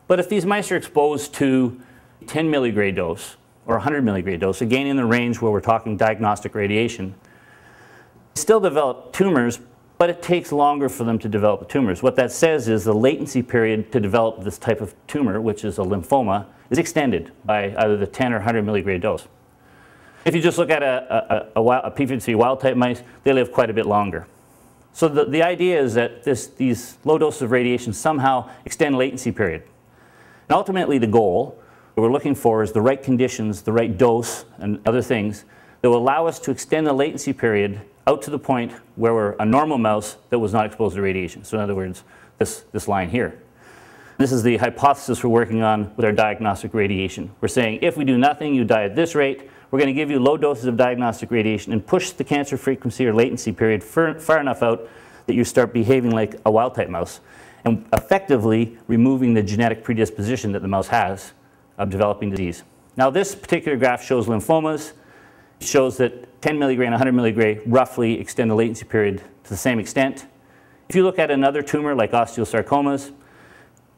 But if these mice are exposed to 10 milligray dose or 100 milligray dose, again in the range where we're talking diagnostic radiation, they still develop tumors, but it takes longer for them to develop tumors. What that says is the latency period to develop this type of tumor, which is a lymphoma, is extended by either the 10 or 100 milligray dose. If you just look at a p53 wild type mice, they live quite a bit longer. So the idea is that these low doses of radiation somehow extend latency period. And ultimately the goal that we're looking for is the right conditions, the right dose, and other things that will allow us to extend the latency period out to the point where we're a normal mouse that was not exposed to radiation. So in other words, this line here. This is the hypothesis we're working on with our diagnostic radiation. We're saying if we do nothing, you die at this rate. We're going to give you low doses of diagnostic radiation and push the cancer frequency or latency period far enough out that you start behaving like a wild type mouse and effectively removing the genetic predisposition that the mouse has of developing disease. Now this particular graph shows lymphomas. It shows that 10 milligray and 100 milligray roughly extend the latency period to the same extent. If you look at another tumor like osteosarcomas,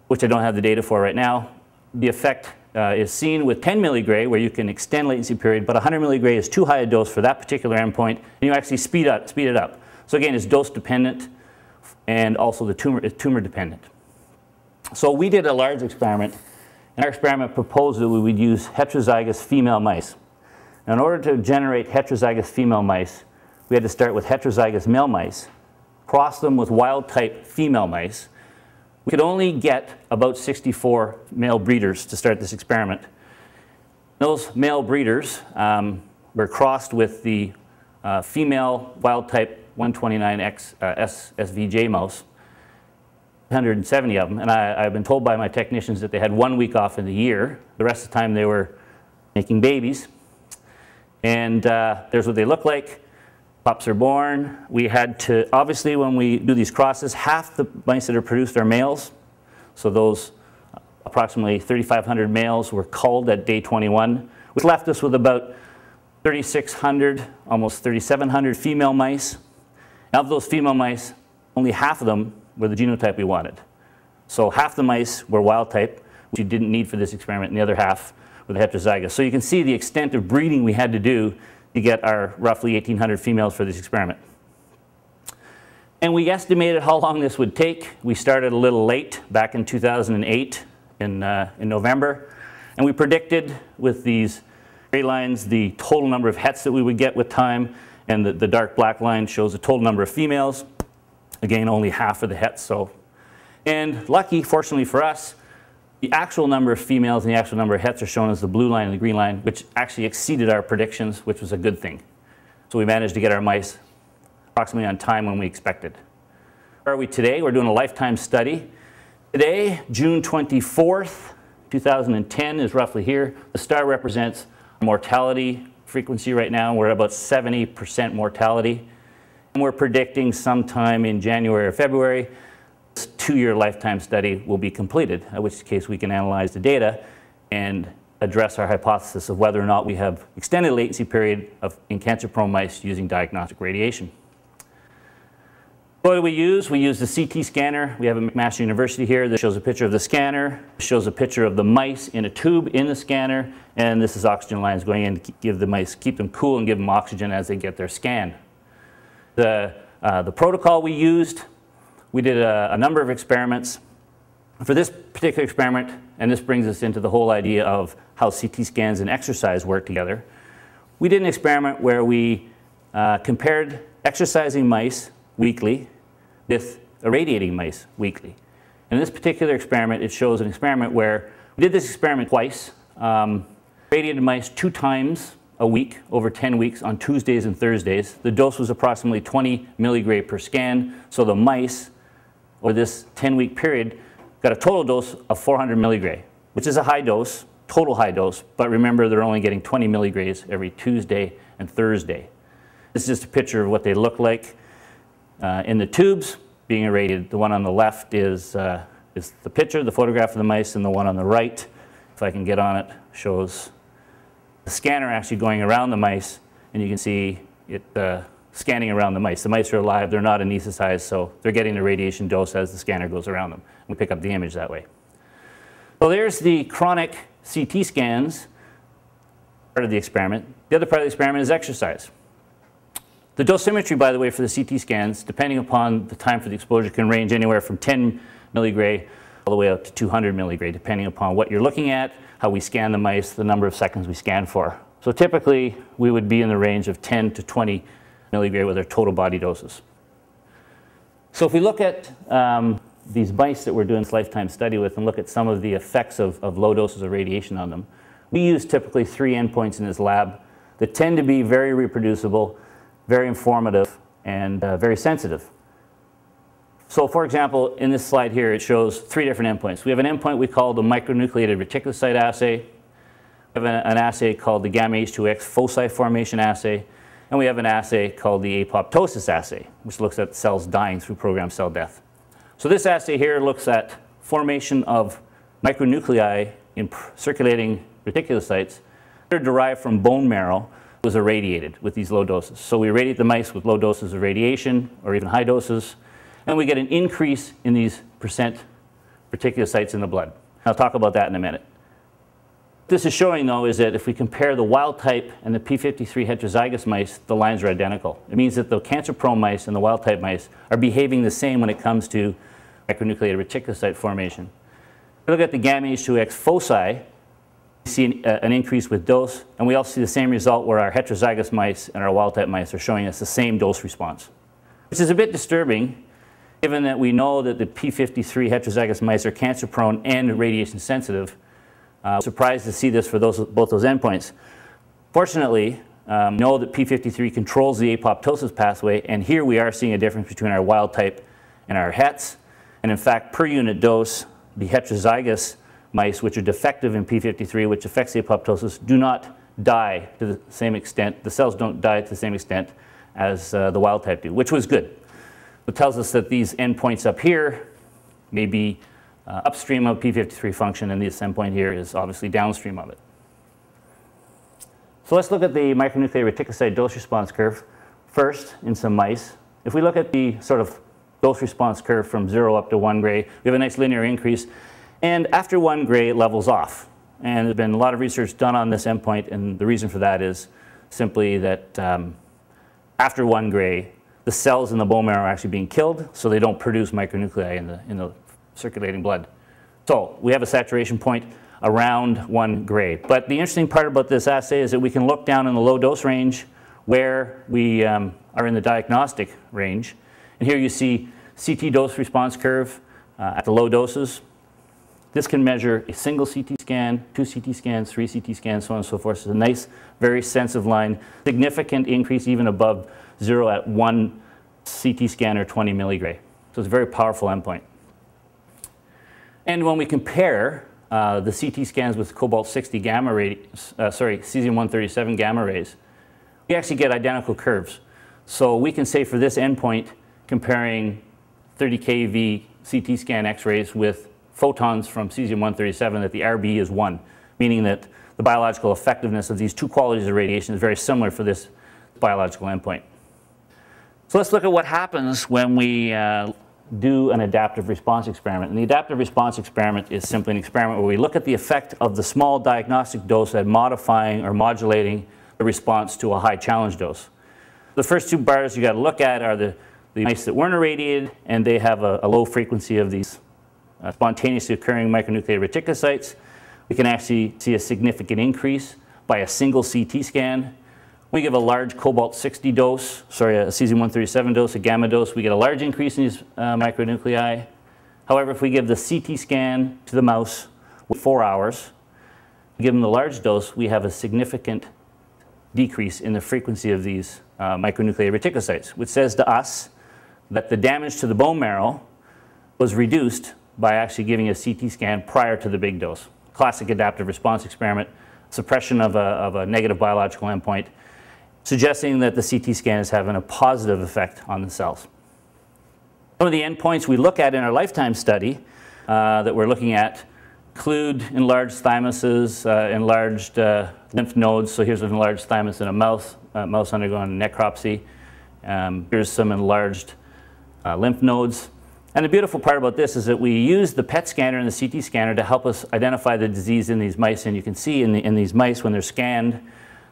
which I don't have the data for right now, the effect is seen with 10 milligray where you can extend latency period, but 100 milligray is too high a dose for that particular endpoint, and you actually speed it up. So again, it's dose dependent and also the tumor is tumor dependent. So we did a large experiment, and our experiment proposed that we would use heterozygous female mice. Now, in order to generate heterozygous female mice, we had to start with heterozygous male mice, cross them with wild type female mice. We could only get about 64 male breeders to start this experiment. Those male breeders were crossed with the female wild type 129X SVJ mouse, 170 of them, and I've been told by my technicians that they had 1 week off in the year. The rest of the time they were making babies. And there's what they look like. Pups are born. We had to, obviously when we do these crosses, half the mice that are produced are males. So those approximately 3,500 males were culled at day 21, which left us with about 3,600, almost 3,700 female mice. Now of those female mice, only half of them were the genotype we wanted. So half the mice were wild type, which you didn't need for this experiment, and the other half were the heterozygous. So you can see the extent of breeding we had to do to get our roughly 1,800 females for this experiment. And we estimated how long this would take. We started a little late back in 2008 in November. And we predicted with these gray lines the total number of hets that we would get with time. And the dark black line shows the total number of females. Again, only half of the hets. And lucky, fortunately for us, the actual number of females and the actual number of hets are shown as the blue line and the green line, which actually exceeded our predictions, which was a good thing. So we managed to get our mice approximately on time when we expected. Where are we today? We're doing a lifetime study. Today, June 24th, 2010 is roughly here. The star represents mortality frequency right now. We're at about 70% mortality. And we're predicting sometime in January or February, this 2-year lifetime study will be completed, in which case we can analyze the data and address our hypothesis of whether or not we have extended latency period in cancer-prone mice using diagnostic radiation. What do we use? We use the CT scanner. We have a McMaster University here that shows a picture of the scanner, shows a picture of the mice in a tube in the scanner, and this is oxygen lines going in to give the mice, keep them cool and give them oxygen as they get their scan. The protocol we used, we did a number of experiments. For this particular experiment, and this brings us into the whole idea of how CT scans and exercise work together, we did an experiment where we compared exercising mice weekly with irradiating mice weekly. And in this particular experiment, it shows an experiment where we did this experiment twice, irradiated mice 2 times a week over 10 weeks on Tuesdays and Thursdays. The dose was approximately 20 milligray per scan, so the mice over this 10-week period got a total dose of 400 milligray, which is a high dose, total high dose, but remember they're only getting 20 milligrays every Tuesday and Thursday. This is just a picture of what they look like in the tubes being irradiated. The one on the left is the picture, the photograph of the mice, and the one on the right, if I can get on it, shows the scanner actually going around the mice, and you can see it scanning around the mice. The mice are alive, they're not anesthetized, so they're getting the radiation dose as the scanner goes around them. We pick up the image that way. So there's the chronic CT scans, part of the experiment. The other part of the experiment is exercise. The dosimetry, by the way, for the CT scans, depending upon the time for the exposure, can range anywhere from 10 milligray all the way up to 200 milligray, depending upon what you're looking at, how we scan the mice, the number of seconds we scan for. So typically, we would be in the range of 10 to 20 milligray with our total body doses. So if we look at these mice that we're doing this lifetime study with and look at some of the effects of low doses of radiation on them, we use typically 3 endpoints in this lab that tend to be very reproducible, very informative, and very sensitive. So for example, in this slide here, it shows 3 different endpoints. We have an endpoint we call the micronucleated reticulocyte assay. We have an assay called the gamma H2X foci formation assay. And we have an assay called the apoptosis assay, which looks at cells dying through programmed cell death. So this assay here looks at formation of micronuclei in circulating reticulocytes that are derived from bone marrow that was irradiated with these low doses. So we irradiate the mice with low doses of radiation or even high doses, and we get an increase in these percent reticulocytes in the blood. I'll talk about that in a minute. What this is showing, though, is that if we compare the wild type and the p53 heterozygous mice, the lines are identical. It means that the cancer-prone mice and the wild type mice are behaving the same when it comes to micronucleated reticulocyte formation. If we look at the gamma H2X foci, we see an increase with dose, and we also see the same result where our heterozygous mice and our wild type mice are showing us the same dose response, which is a bit disturbing given that we know that the p53 heterozygous mice are cancer-prone and radiation sensitive. Surprised to see this for both those endpoints. Fortunately, we know that p53 controls the apoptosis pathway, and here we are seeing a difference between our wild type and our hets. And in fact, per unit dose, the heterozygous mice, which are defective in p53, which affects the apoptosis, do not die to the same extent. The cells don't die to the same extent as the wild type do, which was good. It tells us that these endpoints up here may be upstream of p53 function, and this endpoint here is obviously downstream of it. So let's look at the micronucleated reticulocyte dose response curve first in some mice. If we look at the sort of dose response curve from 0 up to 1 gray, we have a nice linear increase, and after 1 gray it levels off. And there's been a lot of research done on this endpoint, and the reason for that is simply that after 1 gray, the cells in the bone marrow are actually being killed, so they don't produce micronuclei in the circulating blood. So we have a saturation point around 1 gray. But the interesting part about this assay is that we can look down in the low dose range where we are in the diagnostic range. And here you see CT dose response curve at the low doses. This can measure a single CT scan, 2 CT scans, 3 CT scans, so on and so forth. So it's a nice, very sensitive line. Significant increase even above 0 at 1 CT scan or 20 milligray. So it's a very powerful endpoint. And when we compare the CT scans with cobalt-60 gamma rays, cesium-137 gamma rays, we actually get identical curves. So we can say for this endpoint, comparing 30 keV CT scan X-rays with photons from cesium-137, that the RB is 1, meaning that the biological effectiveness of these 2 qualities of radiation is very similar for this biological endpoint. So let's look at what happens when we do an adaptive response experiment. And the adaptive response experiment is simply an experiment where we look at the effect of the small diagnostic dose at modifying or modulating the response to a high challenge dose. The first 2 bars you got to look at are the mice that weren't irradiated, and they have a low frequency of these spontaneously occurring micronucleated reticulocytes. We can actually see a significant increase by a single CT scan. We give a large cobalt-60 dose, a cesium-137 dose, a gamma dose, we get a large increase in these micronuclei. However, if we give the CT scan to the mouse with 4 hours, we give them the large dose, we have a significant decrease in the frequency of these micronucleated reticulocytes, which says to us that the damage to the bone marrow was reduced by actually giving a CT scan prior to the big dose. Classic adaptive response experiment, suppression of a negative biological endpoint, suggesting that the CT scan is having a positive effect on the cells. Some of the endpoints we look at in our lifetime study that we're looking at include enlarged thymuses, enlarged lymph nodes. So here's an enlarged thymus in a mouse undergoing necropsy. Here's some enlarged lymph nodes. And the beautiful part about this is that we use the PET scanner and the CT scanner to help us identify the disease in these mice. And you can see in these mice when they're scanned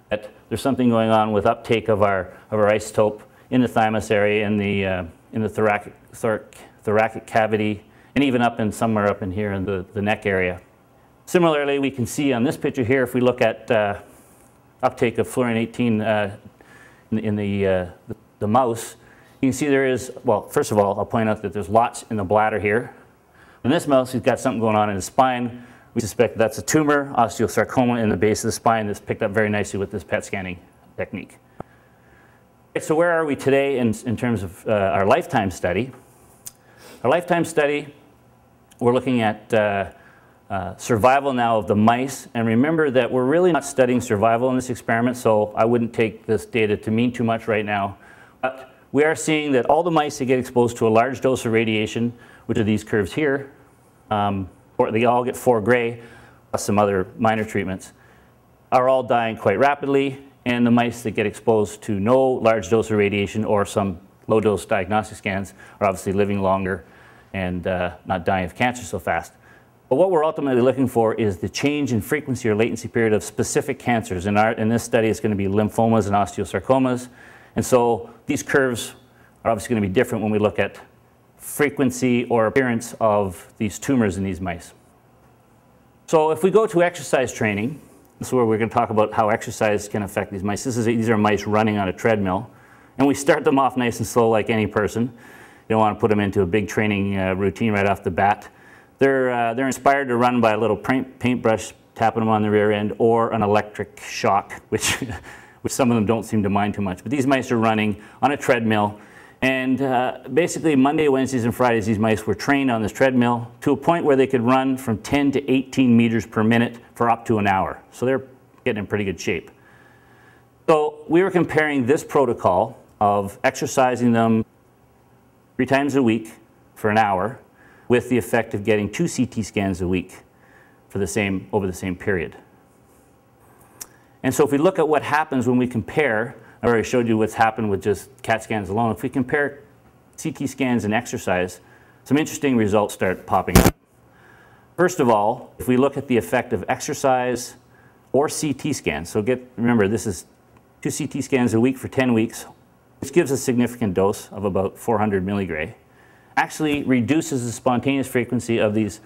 that there's something going on with uptake of our isotope in the thymus area, in the thoracic cavity, and even somewhere up in here in the neck area. Similarly, we can see on this picture here, if we look at uptake of fluorine-18 in the mouse, you can see there is, well, first of all, I'll point out that there's lots in the bladder here. In this mouse, he's got something going on in his spine. We suspect that's a tumor, osteosarcoma in the base of the spine that's picked up very nicely with this PET scanning technique. So where are we today in terms of our lifetime study? Our lifetime study, we're looking at survival now of the mice. And remember that we're really not studying survival in this experiment, so I wouldn't take this data to mean too much right now. But we are seeing that all the mice that get exposed to a large dose of radiation, which are these curves here, or they all get 4 gray, plus some other minor treatments, are all dying quite rapidly. And the mice that get exposed to no large dose of radiation or some low dose diagnostic scans are obviously living longer and not dying of cancer so fast. But what we're ultimately looking for is the change in frequency or latency period of specific cancers. In this study, it's going to be lymphomas and osteosarcomas. And so these curves are obviously going to be different when we look at frequency or appearance of these tumors in these mice. So if we go to exercise training, this is where we're going to talk about how exercise can affect these mice. These are mice running on a treadmill. And we start them off nice and slow like any person. You don't want to put them into a big training routine right off the bat. They're inspired to run by a little paintbrush tapping them on the rear end or an electric shock, which some of them don't seem to mind too much. But these mice are running on a treadmill. And basically Monday, Wednesdays, and Fridays, these mice were trained on this treadmill to a point where they could run from 10 to 18 meters per minute for up to an hour. So they're getting in pretty good shape. So we were comparing this protocol of exercising them 3 times a week for an hour with the effect of getting 2 CT scans a week for over the same period. And so if we look at what happens when we compare, I already showed you what's happened with just CAT scans alone. If we compare CT scans and exercise, some interesting results start popping up. First of all, if we look at the effect of exercise or CT scans, so remember this is 2 CT scans a week for 10 weeks, which gives a significant dose of about 400 milligray, actually reduces the spontaneous frequency of these